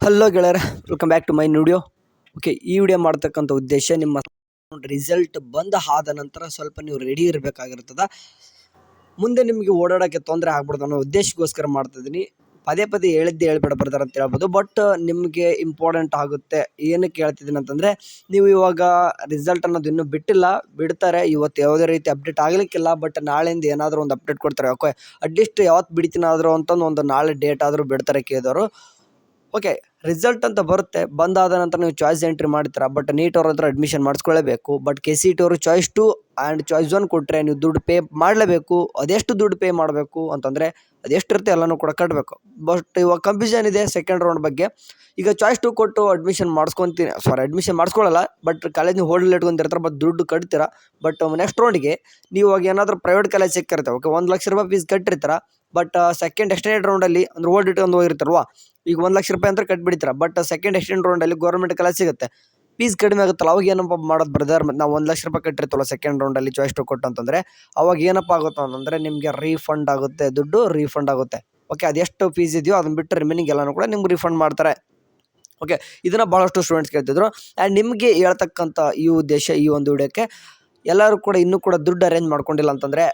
Hello ಗೆಳೆಯರ, welcome back to my video. Okay, ಈ video ಮಾಡ್ತಕ್ಕಂಥ ಉದ್ದೇಶ ನಿಮ್ಮ ರಿಸಲ್ಟ್ ಆದ ನಂತರ ಸ್ವಲ್ಪ ನೀವು ರೆಡಿ ಇರಬೇಕಾಗಿರ್ತದ. ಮುಂದೆ ನಿಮಗೆ ಓಡಾಡೋಕ್ಕೆ ತೊಂದರೆ ಆಗ್ಬಿಡ್ದು ಅನ್ನೋ ಉದ್ದೇಶಕ್ಕೋಸ್ಕರ ಮಾಡ್ತಿದ್ದೀನಿ. ಪದೇ ಪದೇ ಹೇಳ್ಬೇಡ ಬರ್ತಾರೆ ಅಂತ ಹೇಳ್ಬೋದು, ಬಟ್ ನಿಮಗೆ ಇಂಪಾರ್ಟೆಂಟ್ ಆಗುತ್ತೆ. ಏನಕ್ಕೆ ಹೇಳ್ತಿದ್ದೀನಿ ಅಂತಂದರೆ, ನೀವು ಇವಾಗ ರಿಸಲ್ಟ್ ಅನ್ನೋದು ಇನ್ನೂ ಬಿಡ್ತಾರೆ. ಇವತ್ತು ಯಾವುದೇ ರೀತಿ ಅಪ್ಡೇಟ್ ಆಗಲಿಕ್ಕಿಲ್ಲ, ಬಟ್ ನಾಳೆಯಿಂದ ಏನಾದರೂ ಒಂದು ಅಪ್ಡೇಟ್ ಕೊಡ್ತಾರೆ. ಓಕೆ, ಅಟ್ಲೀಸ್ಟ್ ಯಾವತ್ತು ಬಿಡ್ತೀನಾದರೂ ಅಂತಂದು ಒಂದು ನಾಳೆ ಡೇಟ್ ಆದರೂ ಬಿಡ್ತಾರೆ ಕೇಳಿದವರು. ಓಕೆ, ರಿಸಲ್ಟ್ ಅಂತ ಬರುತ್ತೆ. ಬಂದಾದ ನಂತರ ನೀವು ಚಾಯ್ಸ್ ಎಂಟ್ರಿ ಮಾಡ್ತೀರಾ, ಬಟ್ ನೀಟ್ ಅವ್ರ ಹತ್ರ ಅಡ್ಮಿಷನ್ ಮಾಡಿಸ್ಕೊಳ್ಳೇಬೇಕು. ಬಟ್ KCET ಅವರು ಚಾಯ್ಸ್ 2 ಆ್ಯಂಡ್ ಚಾಯ್ಸ್ 1 ಕೊಟ್ಟರೆ ನೀವು ದುಡ್ಡು ಪೇ ಮಾಡಲೇಬೇಕು. ಅದೆಷ್ಟು ದುಡ್ಡು ಪೇ ಮಾಡಬೇಕು ಅಂತಂದರೆ, ಅದೆಷ್ಟಿರುತ್ತೆ ಎಲ್ಲನೂ ಕೂಡ ಕಟ್ಟಬೇಕು. ಬಟ್ ಇವಾಗ ಕನ್ಫ್ಯೂಷನ್ ಇದೆ ಸೆಕೆಂಡ್ ರೌಂಡ್ ಬಗ್ಗೆ. ಈಗ ಚಾಯ್ಸ್ 2 ಕೊಟ್ಟು ಅಡ್ಮಿಷನ್ ಮಾಡಿಸ್ಕೊಳ್ಳಲ್ಲ, ಬಟ್ ಕಾಲೇಜ್ನ ಹೋಲ್ಡಲ್ಲಿ ಇಟ್ಕೊಂಡಿರ್ತಾರೆ, ಬಟ್ ದುಡ್ಡು ಕಟ್ತೀರಾ. ಬಟ್ ನೆಕ್ಸ್ಟ್ ರೌಂಡ್ಗೆ ನೀವು ಇವಾಗ ಏನಾದರೂ ಪ್ರೈವೇಟ್ ಕಾಲೇಜ್ ಸಿಕ್ಕಿರ್ತಾರೆ. ಓಕೆ, 1 ಲಕ್ಷ ರೂಪಾಯಿ ಫೀಸ್ ಕಟ್ಟಿರ್ತೀರ, ಬಟ್ ಸೆಕೆಂಡ್ ಎಕ್ಸ್ಟೆಂಡೆಡ್ ರೌಂಡಲ್ಲಿ ಅಂದ್ರೆ ಓಲ್ಡ್ ಇಟ್ಕೊಂಡು ಹೋಗಿರ್ತಾರಲ್ವಾ, ಈಗ 1 ಲಕ್ಷ ರೂಪಾಯಿ ಅಂತ ಕಟ್ಬಿಡ್ತೀರ. ಬಟ್ ಸೆಕೆಂಡ್ ಎಕ್ಸ್ಟೆಂಡ್ ರೌಂಡಲ್ಲಿ ಗೌರ್ಮೆಂಟ್ ಕಾಲೇಜ್ ಸಿಗುತ್ತೆ, ಫೀಸ್ ಕಡಿಮೆ ಆಗುತ್ತಲ್ಲ, ಅವಾಗ ಏನಪ್ಪ ಮಾಡೋದು ಬ್ರದರ್? ಮತ್ತು ನಾವು 1 ಲಕ್ಷ ರೂಪಾಯಿ ಕಟ್ಟಿರ್ತೀವಲ್ಲ ಸೆಕೆಂಡ್ ರೌಂಡಲ್ಲಿ ಚಾಯ್ಸ್ 2 ಕೊಟ್ಟು ಅಂತಂದರೆ, ಅವಾಗ ಏನಪ್ಪ ಆಗುತ್ತೆ ಅಂತಂದರೆ ನಿಮಗೆ ರೀಫಂಡ್ ಆಗುತ್ತೆ, ದುಡ್ಡು ರೀಫಂಡ್ ಆಗುತ್ತೆ. ಓಕೆ, ಅದೆಷ್ಟು ಫೀಸ್ ಇದೆಯೋ ಅದನ್ನು ಬಿಟ್ಟು ರಿಮೈನಿಂಗ್ ಎಲ್ಲನೂ ಕೂಡ ನಿಮ್ಗೆ ರೀಫಂಡ್ ಮಾಡ್ತಾರೆ. ಓಕೆ, ಇದನ್ನು ಭಾಳಷ್ಟು ಸ್ಟೂಡೆಂಟ್ಸ್ ಕೇಳ್ತಿದ್ರು. ಆ್ಯಂಡ್ ನಿಮಗೆ ಹೇಳ್ತಕ್ಕಂಥ ಈ ಉದ್ದೇಶ, ಈ ಒಂದು ವಿಡಿಯೋಕ್ಕೆ ಎಲ್ಲರೂ ಕೂಡ ಇನ್ನೂ ಕೂಡ ದುಡ್ಡು ಅರೇಂಜ್ ಮಾಡ್ಕೊಂಡಿಲ್ಲ ಅಂತಂದರೆ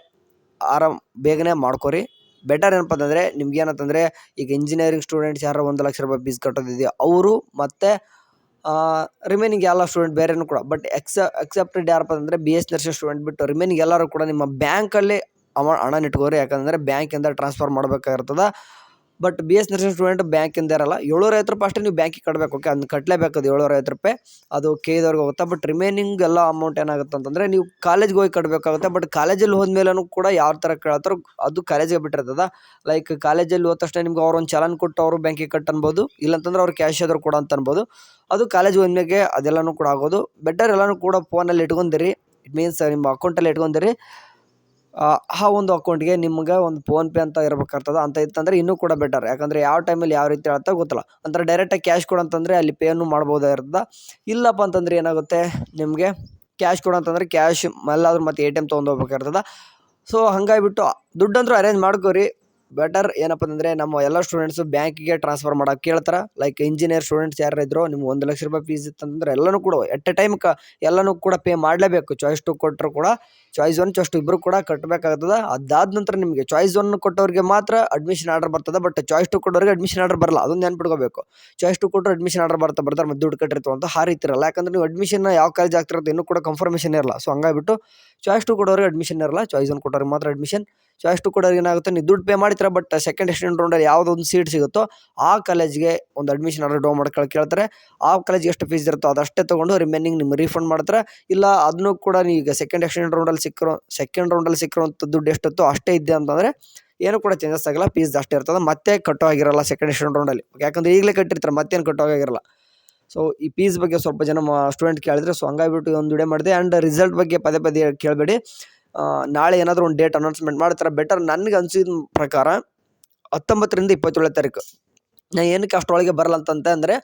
ಬೇಗನೆ ಮಾಡ್ಕೊರಿ. ಬೆಟರ್ ಏನಪ್ಪ ಅಂತಂದರೆ, ನಿಮ್ಗೆ ಏನಂತಂದರೆ ಈಗ ಇಂಜಿನಿಯರಿಂಗ್ ಸ್ಟೂಡೆಂಟ್ಸ್ ಯಾರು 1 ಲಕ್ಷ ರೂಪಾಯಿ ಫೀಸ್ ಕಟ್ಟೋದಿದೆಯೋ ಅವರು, ಮತ್ತು ರಿಮೈನಿಂಗ್ ಎಲ್ಲ ಸ್ಟೂಡೆಂಟ್ ಬೇರೆನೂ ಕೂಡ, ಬಟ್ ಎಕ್ಸೆಪ್ಟೆಡ್ ಯಾರಪ್ಪ ಅಂದರೆ BS ನರ್ಸಿಂಗ್ ಸ್ಟೂಡೆಂಟ್ ಬಿಟ್ಟು ರಿಮೈನಿಂಗ್ ಎಲ್ಲರೂ ಕೂಡ ನಿಮ್ಮ ಬ್ಯಾಂಕಲ್ಲಿ ಹಣ ಇಟ್ಕೋರಿ. ಯಾಕಂದರೆ ಬ್ಯಾಂಕಿಂದ ಟ್ರಾನ್ಸ್ಫರ್ ಮಾಡಬೇಕಾಗಿರ್ತದೆ. ಬಟ್ BS ನರ್ಸಿಂಗ್ ಸ್ಟೂಡೆಂಟ್ ಬ್ಯಾಂಕಿಂದ ಇರಲ್ಲ. 750 ರೂಪಾಯಿ ಅಷ್ಟೇ ನೀವು ಬ್ಯಾಂಕಿಗೆ ಕಟ್ಟಬೇಕು. ಓಕೆ, ಅದನ್ನ ಕಟ್ಟಲೇಬೇಕು, ಅದು 750 ರೂಪಾಯಿ ಅದು KEದವ್ರಿಗೆ ಹೋಗುತ್ತೆ. ಬಟ್ ರಿಮೈನಿಂಗ್ ಎಲ್ಲ ಅಮೌಂಟ್ ಏನಾಗುತ್ತೆ ಅಂತಂದರೆ ನೀವು ಕಾಲೇಜ್ಗೆ ಹೋಗಿ ಕಟ್ಟಬೇಕಾಗುತ್ತೆ. ಬಟ್ ಕಾಲೇಜಲ್ಲಿ ಹೋದ್ಮೇಲೂ ಕೂಡ ಯಾವ ಥರ ಕೇಳ್ತಾರೋ ಅದು ಕಾಲೇಜಿಗೆ ಬಿಟ್ಟಿರ್ತದೆ. ಲೈಕ್ ಕಾಲೇಜಲ್ಲಿ ಹೋದ ತಕ್ಷಣ ನಿಮ್ಗೆ ಅವ್ರು ಒಂದು ಚಲನ್ ಕೊಟ್ಟು ಅವರು ಬ್ಯಾಂಕಿಗೆ ಕಟ್ ಅನ್ಬೋದು, ಇಲ್ಲಾಂತಂದ್ರೆ ಅವ್ರು ಕ್ಯಾಶ್ ಆದರೂ ಕೂಡ ಅಂತ ಅನ್ಬೋದು. ಅದು ಕಾಲೇಜ್ ಹೋದ್ಮೇಲೆ ಅದೆಲ್ಲನೂ ಕೂಡ ಆಗೋದು. ಬೆಟರ್ ಎಲ್ಲನೂ ಕೂಡ ಫೋನಲ್ಲಿ ಇಟ್ಕೊಂಡಿರಿ. ಇಟ್ ಮೀನ್ಸ್ ನಿಮ್ಮ ಅಕೌಂಟಲ್ಲಿ ಇಟ್ಕೊಂಡಿರಿ. ಆ ಒಂದು ಅಕೌಂಟ್ಗೆ ನಿಮ್ಗೆ ಒಂದು ಫೋನ್ಪೇ ಅಂತ ಇರಬೇಕಾಗ್ತದೆ. ಅಂತ ಇತ್ತಂದರೆ ಇನ್ನೂ ಕೂಡ ಬೆಟರ್. ಯಾಕಂದರೆ ಯಾವ ಟೈಮಲ್ಲಿ ಯಾವ ರೀತಿ ಹೇಳ್ತಾ ಗೊತ್ತಿಲ್ಲ. ಅಂದ್ರೆ ಡೈರೆಕ್ಟಾಗಿ ಕ್ಯಾಶ್ ಕೊಡು ಅಂತಂದರೆ ಅಲ್ಲಿ ಪೇನು ಮಾಡ್ಬೋದಾಗಿರ್ತದೆ. ಇಲ್ಲಪ್ಪ ಅಂತಂದರೆ ಏನಾಗುತ್ತೆ, ನಿಮಗೆ ಕ್ಯಾಶ್ ಕೊಡು ಅಂತಂದರೆ ಕ್ಯಾಶ್ ಎಲ್ಲಾದರೂ ಮತ್ತೆ ATM ತೊಗೊಂಡೋಗ್ಬೇಕಾಗಿರ್ತದೆ. ಸೊ ಹಂಗಾಗಿಬಿಟ್ಟು ದುಡ್ಡಂತೂ ಅರೇಂಜ್ ಮಾಡ್ಕೋರಿ. ಬೆಟರ್ ಏನಪ್ಪ ಅಂತಂದರೆ, ನಮ್ಮ ಎಲ್ಲ ಸ್ಟೂಡೆಂಟ್ಸು ಬ್ಯಾಂಕಿಗೆ ಟ್ರಾನ್ಸ್ಫರ್ ಮಾಡೋಕೆ ಕೇಳ್ತಾರೆ. ಲೈಕ್ ಇಂಜಿನಿಯರ್ ಸ್ಟೂಡೆಂಟ್ಸ್ ಯಾರು ಇದ್ರು, ನಿಮ್ಗೆ 1 ಲಕ್ಷ ರೂಪಾಯಿ ಫೀಸ್ ಇತ್ತಂದ್ರೆ ಎಲ್ಲನೂ ಕೂಡ ಎಟ್ ಎ ಟೈಮ್ ಎಲ್ಲನೂ ಕೂಡ ಪೇ ಮಾಡಲೇಬೇಕು. ಚಾಯ್ಸ್ 2 ಕೊಟ್ಟರು ಕೂಡ, ಚಾಯ್ಸ್ 1 ಚಾಯ್ಸ್ 2 ಇಬ್ಬರು ಕೂಡ ಕಟ್ಟಬೇಕಾಗ್ತದೆ. ಅದಾದ ನಂತರ ನಿಮಗೆ ಚಾಯ್ಸ್ 1 ಕೊಟ್ಟವ್ರಿಗೆ ಮಾತ್ರ ಅಡ್ಮಿಷನ್ ಆರ್ಡರ್ ಬರ್ತದೆ, ಬಟ್ ಚಾಯ್ಸ್ 2 ಕೊಟ್ಟವ್ರಿಗೆ ಅಡ್ಮಿಷನ್ ಆರ್ಡರ್ ಬರಲ್ಲ. ಅದನ್ನು ನೆನ್ಪಿಟ್ಕೋಬೇಕು. ಚಾಯ್ಸ್ 2 ಕೊಟ್ಟರು ಅಡ್ಮಿಷನ್ ಆರ್ಡರ್ ಬರ್ತಾರೆ, ಮತ್ತು ದುಡ್ಡು ಕಟ್ಟಿರ್ತೀವಿ ಅಂತ ಹಾರಿತಿರಲ್ಲ. ಯಾಕಂದ್ರೆ ನೀವು ಅಡ್ಮಿಷನ್ ಯಾವ ಕಾಲೇಜ್ ಆಗ್ತಿರೋದು ಇನ್ನೂ ಕೂಡ ಕನ್ಫರ್ಮೇಷನ್ ಇರಲ್ಲ. ಸೊ ಹಂಗಾಗಿಬಿಟ್ಟು ಚಾಯ್ಸ್ 2 ಕೊಡೋರಿಗೆ ಅಡ್ಮಿಷನ್ ಇರಲ್ಲ, ಚಾಯ್ಸ್ 1 ಕೊಟ್ಟವ್ರಿಗೆ ಮಾತ್ರ ಅಡ್ಮಿಷನ್. ಚಾಯ್ಸ್ 2 ಕೊಡೋರಿಗೆ ಏನಾಗುತ್ತೆ, ನೀವು ದುಡ್ಡು ಪೇ ಮಾಡ್ತೀರಾ, ಬಟ್ ಸೆಕೆಂಡ್ ಎಕ್ಸ್ಟೆಂಡ್ ರೌಂಡಲ್ಲಿ ಯಾವುದೊಂದು ಸೀಟ್ ಸಿಗುತ್ತೋ ಆ ಕಾಲೇಜ್ಗೆ ಒಂದು ಅಡ್ಮಿಷನ್ ಆರ್ಡರ್ ಡೌನ್ ಮಾಡ್ಕೊಳ್ಳಿ ಕೇಳ್ತಾರೆ. ಆ ಕಾಲೇಜ್ಗೆ ಎಷ್ಟು ಫೀಸ್ ಇರುತ್ತೋ ಅದಷ್ಟೇ ತೊಗೊಂಡು ರಿಮೈನಿಂಗ್ ನಿಮ್ಗೆ ರೀಫಂಡ್ ಮಾಡ್ತಾರೆ. ಇಲ್ಲ ಅದನ್ನು ಕೂಡ ನೀವು ಈಗ ಸೆಕೆಂಡ್ ರೌಂಡಲ್ಲಿ ಸಿಕ್ಕಿರೋಂಥ ದುಡ್ಡು ಎಷ್ಟಿತ್ತು ಅಷ್ಟೇ ಇದ್ದೆ ಅಂತಂದರೆ ಏನೂ ಕೂಡ ಚೇಂಜಸ್ ಆಗಿಲ್ಲ, ಫೀಸ್ ಅಷ್ಟೇ ಇರ್ತದೆ. ಮತ್ತೆ ಕಟ್ಟೋ ಆಗಿರಲ್ಲ ಸೆಕೆಂಡ್ ಎಕ್ಸ್ಟೆಂಡ್ ರೌಂಡಲ್ಲಿ. ಯಾಕಂದರೆ ಈಗಲೇ ಕಟ್ಟಿರ್ತಾರೆ, ಮತ್ತೇನು ಕಟ್ಟೋ ಆಗಿರಲ್ಲ. ಸೊ ಈ ಫೀಸ್ ಬಗ್ಗೆ ಸ್ವಲ್ಪ ಜನ ಸ್ಟೂಡೆಂಟ್ ಕೇಳಿದ್ರೆ, ಸೊ ಹಂಗಾಗಿಬಿಟ್ಟು ಒಂದು ವಿಡಿಯೋ ಮಾಡಿದೆ. ಆ್ಯಂಡ್ ರಿಸಲ್ಟ್ ಬಗ್ಗೆ ಪದೇ ಪದೇ ಕೇಳಬೇಡಿ. ನಾಳೆ ಏನಾದರೂ ಒಂದು ಡೇಟ್ ಅನೌನ್ಸ್ಮೆಂಟ್ ಮಾಡ್ತಾರೆ. ಬೆಟರ್ ನನಗೆ ಅನಿಸಿದ ಪ್ರಕಾರ 19ರಿಂದ 27 ತಾರೀಕು. ನಾನು ಏನಕ್ಕೆ ಅಷ್ಟರೊಳಗೆ ಬರಲ್ಲ ಅಂತಂದರೆ,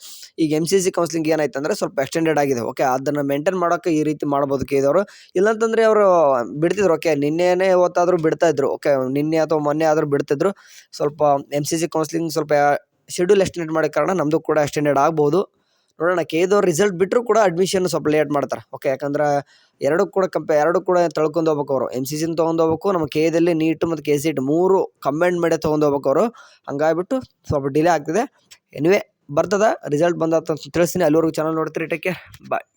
ಈಗ MCC ಕೌನ್ಸಿಲಿಂಗ್ ಏನಾಯ್ತು ಅಂದರೆ ಸ್ವಲ್ಪ ಎಕ್ಸ್ಟೆಂಡೆಡ್ ಆಗಿದೆ. ಓಕೆ, ಅದನ್ನು ಮೇಂಟೈನ್ ಮಾಡೋಕ್ಕೆ ಈ ರೀತಿ ಮಾಡ್ಬೋದು ಕೇಳಿದವರು. ಇಲ್ಲಾಂತಂದರೆ ಅವರು ಬಿಡ್ತಿದ್ರು. ಓಕೆ, ನಿನ್ನೆನೇ ಓದ್ತಾದರೂ ಬಿಡ್ತಾಯಿದ್ರು. ಓಕೆ, ನಿನ್ನೆ ಅಥವಾ ಮೊನ್ನೆ ಆದರೂ ಬಿಡ್ತಿದ್ರು. ಸ್ವಲ್ಪ MCC ಕೌನ್ಸಿಲಿಂಗ್ ಸ್ವಲ್ಪ ಶೆಡ್ಯೂಲ್ ಎಕ್ಸ್ಟೆಂಡ್ ಮಾಡೋ ಕಾರಣ ನಮ್ಮದು ಕೂಡ ಎಕ್ಸ್ಟೆಂಡೆಡ್ ಆಗ್ಬೋದು. ನೋಡೋಣ. KEದವ್ರು ರಿಸಲ್ಟ್ ಬಿಟ್ಟರು ಕೂಡ ಅಡ್ಮಿಷನ್ ಸ್ವಲ್ಪ ಲೇಟ್ ಮಾಡ್ತಾರೆ. ಓಕೆ, ಯಾಕಂದ್ರೆ ಎರಡು ಕೂಡ ತಳ್ಕೊಂಡು ಹೋಗ್ಬೇಕು ಅವರು. MCCನ ತೊಗೊಂಡು ಹೋಗ್ಬೇಕು, ನಮ್ಮ KEದಲ್ಲಿ ನೀಟ್ ಮತ್ತು KCET 3 ಕಂಬೈಂಡ್ ಮಾಡಿ ತೊಗೊಂಡು ಹೋಗ್ಬೇಕು ಅವರು. ಹಂಗಾಗಿಬಿಟ್ಟು ಸ್ವಲ್ಪ ಡಿಲೇ ಆಗ್ತಿದೆ. ಎನಿವೇ ಬರ್ತದೆ, ರಿಸಲ್ಟ್ ಬಂದ ತಿಳಿಸ್ತೀನಿ. ಅಲ್ಲಿವರೆಗೂ ಚಾನಲ್ ನೋಡ್ತೀರಿ. ಟೇಕ್ ಕೇರ್, ಬಾಯ್.